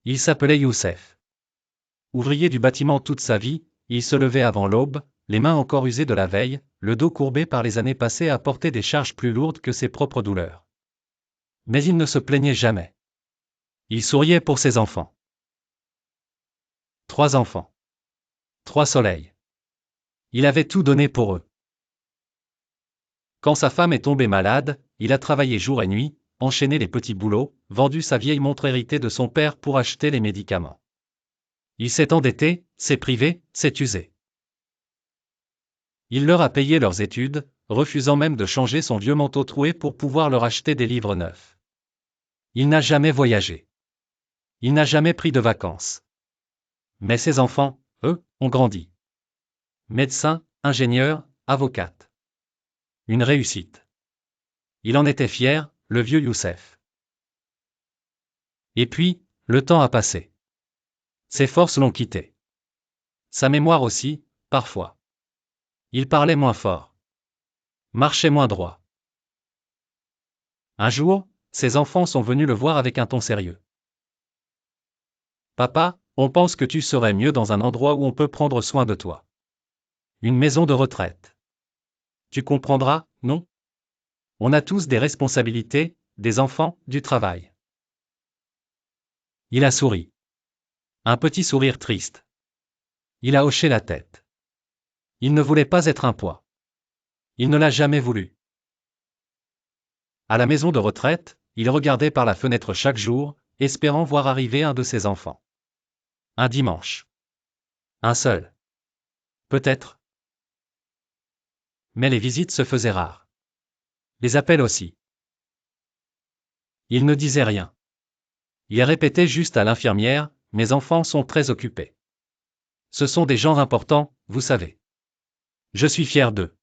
Il s'appelait Youssef. Ouvrier du bâtiment toute sa vie, il se levait avant l'aube, les mains encore usées de la veille, le dos courbé par les années passées à porter des charges plus lourdes que ses propres douleurs. Mais il ne se plaignait jamais. Il souriait pour ses enfants. 3 enfants. 3 soleils. Il avait tout donné pour eux. Quand sa femme est tombée malade, il a travaillé jour et nuit, enchaîné les petits boulots, vendu sa vieille montre héritée de son père pour acheter les médicaments. Il s'est endetté, s'est privé, s'est usé. Il leur a payé leurs études, refusant même de changer son vieux manteau troué pour pouvoir leur acheter des livres neufs. Il n'a jamais voyagé. Il n'a jamais pris de vacances. Mais ses enfants, eux, ont grandi. Médecins, ingénieurs, avocates. Une réussite. Il en était fier, le vieux Youssef. Et puis, le temps a passé. Ses forces l'ont quitté. Sa mémoire aussi, parfois. Il parlait moins fort. Marchait moins droit. Un jour, ses enfants sont venus le voir avec un ton sérieux. Papa, on pense que tu serais mieux dans un endroit où on peut prendre soin de toi. Une maison de retraite. Tu comprendras, non? On a tous des responsabilités, des enfants, du travail. Il a souri. Un petit sourire triste. Il a hoché la tête. Il ne voulait pas être un poids. Il ne l'a jamais voulu. À la maison de retraite, il regardait par la fenêtre chaque jour, espérant voir arriver un de ses enfants. Un dimanche. Un seul. Peut-être. Mais les visites se faisaient rares. Les appels aussi. Il ne disait rien. Il répétait juste à l'infirmière, « Mes enfants sont très occupés. Ce sont des gens importants, vous savez. Je suis fier d'eux. »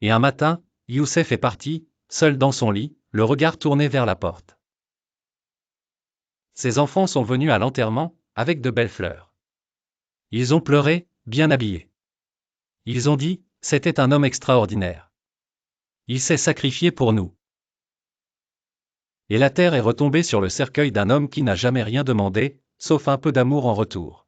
Et un matin, Youssef est parti, seul dans son lit, le regard tourné vers la porte. Ses enfants sont venus à l'enterrement, avec de belles fleurs. Ils ont pleuré, bien habillés. Ils ont dit, c'était un homme extraordinaire. Il s'est sacrifié pour nous. Et la terre est retombée sur le cercueil d'un homme qui n'a jamais rien demandé, sauf un peu d'amour en retour.